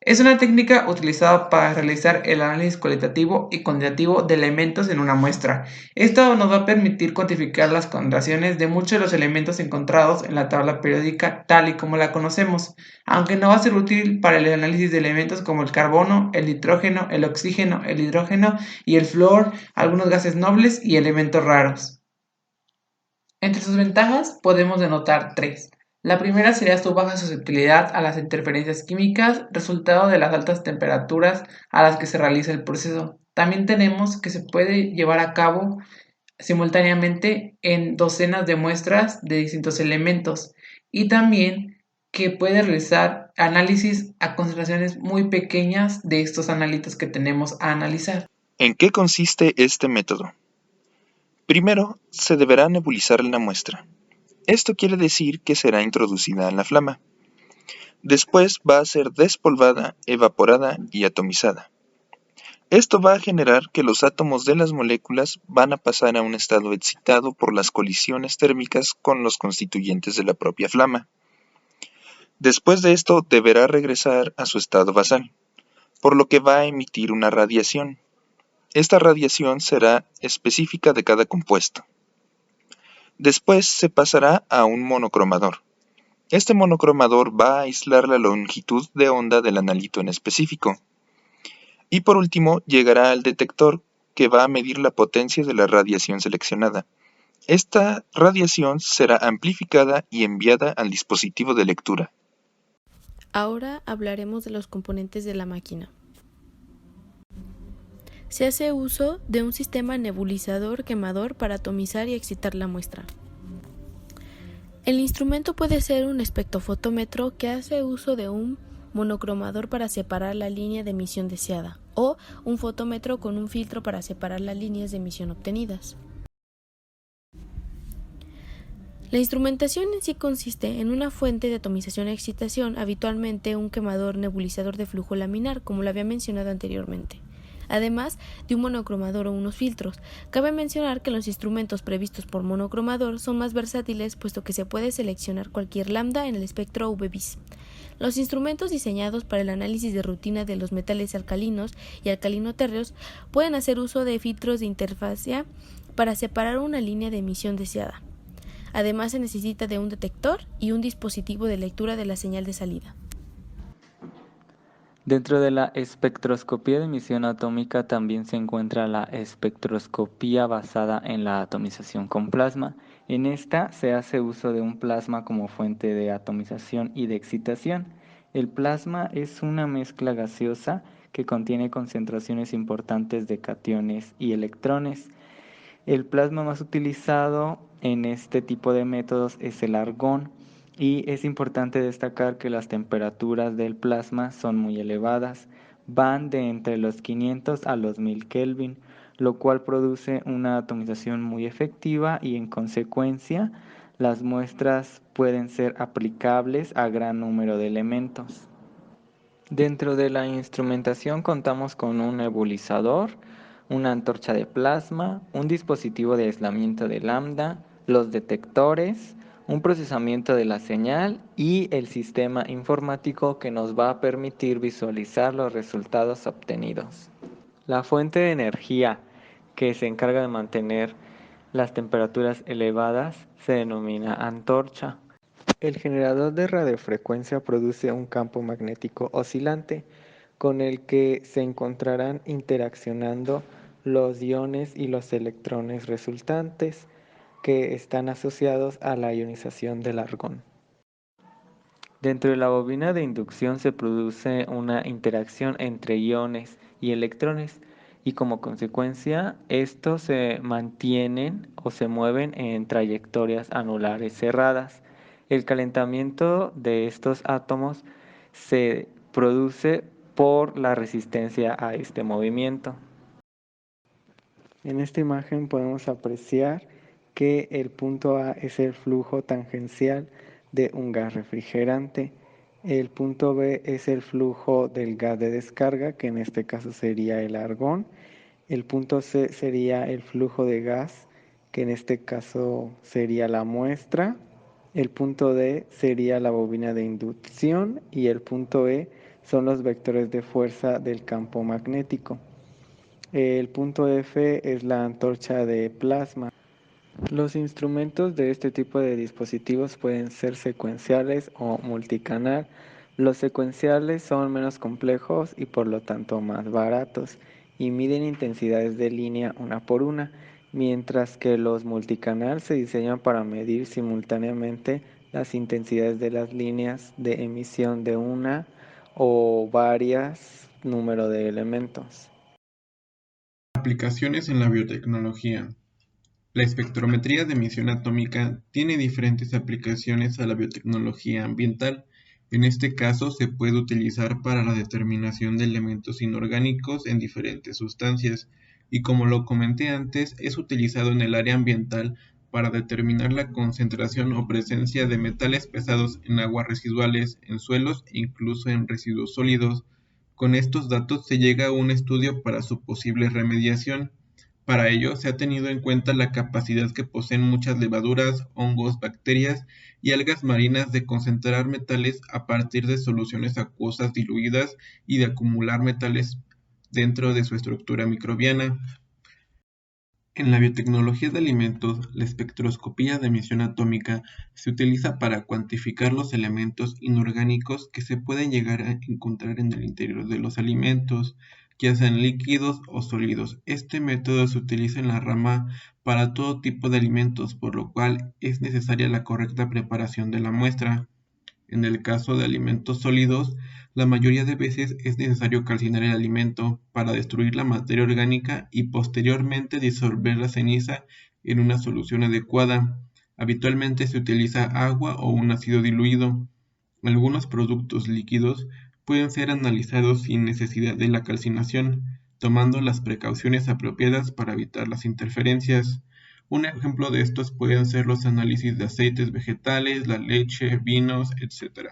Es una técnica utilizada para realizar el análisis cualitativo y cuantitativo de elementos en una muestra. Esto nos va a permitir cuantificar las concentraciones de muchos de los elementos encontrados en la tabla periódica tal y como la conocemos, aunque no va a ser útil para el análisis de elementos como el carbono, el nitrógeno, el oxígeno, el hidrógeno y el flúor, algunos gases nobles y elementos raros. Entre sus ventajas podemos denotar tres. La primera sería su baja susceptibilidad a las interferencias químicas, resultado de las altas temperaturas a las que se realiza el proceso. También tenemos que se puede llevar a cabo simultáneamente en docenas de muestras de distintos elementos y también que puede realizar análisis a concentraciones muy pequeñas de estos analitos que tenemos a analizar. ¿En qué consiste este método? Primero, se deberá nebulizar la muestra. Esto quiere decir que será introducida en la flama. Después va a ser despolvada, evaporada y atomizada. Esto va a generar que los átomos de las moléculas van a pasar a un estado excitado por las colisiones térmicas con los constituyentes de la propia flama. Después de esto deberá regresar a su estado basal, por lo que va a emitir una radiación. Esta radiación será específica de cada compuesto. Después se pasará a un monocromador. Este monocromador va a aislar la longitud de onda del analito en específico. Y por último llegará al detector, que va a medir la potencia de la radiación seleccionada. Esta radiación será amplificada y enviada al dispositivo de lectura. Ahora hablaremos de los componentes de la máquina. Se hace uso de un sistema nebulizador quemador para atomizar y excitar la muestra. El instrumento puede ser un espectrofotómetro que hace uso de un monocromador para separar la línea de emisión deseada, o un fotómetro con un filtro para separar las líneas de emisión obtenidas. La instrumentación en sí consiste en una fuente de atomización e excitación, habitualmente un quemador nebulizador de flujo laminar, como lo había mencionado anteriormente, además de un monocromador o unos filtros. Cabe mencionar que los instrumentos previstos por monocromador son más versátiles, puesto que se puede seleccionar cualquier lambda en el espectro UV-Vis. Los instrumentos diseñados para el análisis de rutina de los metales alcalinos y alcalino-térreos pueden hacer uso de filtros de interfacea para separar una línea de emisión deseada. Además, se necesita de un detector y un dispositivo de lectura de la señal de salida. Dentro de la espectroscopía de emisión atómica también se encuentra la espectroscopía basada en la atomización con plasma. En esta se hace uso de un plasma como fuente de atomización y de excitación. El plasma es una mezcla gaseosa que contiene concentraciones importantes de cationes y electrones. El plasma más utilizado en este tipo de métodos es el argón, y es importante destacar que las temperaturas del plasma son muy elevadas, van de entre los 500 a los 1000 Kelvin, lo cual produce una atomización muy efectiva y en consecuencia las muestras pueden ser aplicables a gran número de elementos. Dentro de la instrumentación contamos con un nebulizador, una antorcha de plasma, un dispositivo de aislamiento de lambda, los detectores, un procesamiento de la señal y el sistema informático que nos va a permitir visualizar los resultados obtenidos. La fuente de energía que se encarga de mantener las temperaturas elevadas se denomina antorcha. El generador de radiofrecuencia produce un campo magnético oscilante con el que se encontrarán interaccionando los iones y los electrones resultantes, que están asociados a la ionización del argón. Dentro de la bobina de inducción se produce una interacción entre iones y electrones, y como consecuencia estos se mantienen o se mueven en trayectorias anulares cerradas. El calentamiento de estos átomos se produce por la resistencia a este movimiento. En esta imagen podemos apreciar que el punto A es el flujo tangencial de un gas refrigerante. El punto B es el flujo del gas de descarga, que en este caso sería el argón. El punto C sería el flujo de gas, que en este caso sería la muestra. El punto D sería la bobina de inducción y el punto E son los vectores de fuerza del campo magnético. El punto F es la antorcha de plasma. Los instrumentos de este tipo de dispositivos pueden ser secuenciales o multicanal. Los secuenciales son menos complejos y por lo tanto más baratos y miden intensidades de línea una por una, mientras que los multicanal se diseñan para medir simultáneamente las intensidades de las líneas de emisión de una o varias número de elementos. Aplicaciones en la biotecnología. La espectrometría de emisión atómica tiene diferentes aplicaciones a la biotecnología ambiental. En este caso, se puede utilizar para la determinación de elementos inorgánicos en diferentes sustancias, y como lo comenté antes, es utilizado en el área ambiental para determinar la concentración o presencia de metales pesados en aguas residuales, en suelos e incluso en residuos sólidos. Con estos datos se llega a un estudio para su posible remediación. Para ello, se ha tenido en cuenta la capacidad que poseen muchas levaduras, hongos, bacterias y algas marinas de concentrar metales a partir de soluciones acuosas diluidas y de acumular metales dentro de su estructura microbiana. En la biotecnología de alimentos, la espectroscopía de emisión atómica se utiliza para cuantificar los elementos inorgánicos que se pueden llegar a encontrar en el interior de los alimentos, ya sean líquidos o sólidos. Este método se utiliza en la rama para todo tipo de alimentos, por lo cual es necesaria la correcta preparación de la muestra. En el caso de alimentos sólidos, la mayoría de veces es necesario calcinar el alimento para destruir la materia orgánica y posteriormente disolver la ceniza en una solución adecuada. Habitualmente se utiliza agua o un ácido diluido. Algunos productos líquidos pueden ser analizados sin necesidad de la calcinación, tomando las precauciones apropiadas para evitar las interferencias. Un ejemplo de estos pueden ser los análisis de aceites vegetales, la leche, vinos, etc.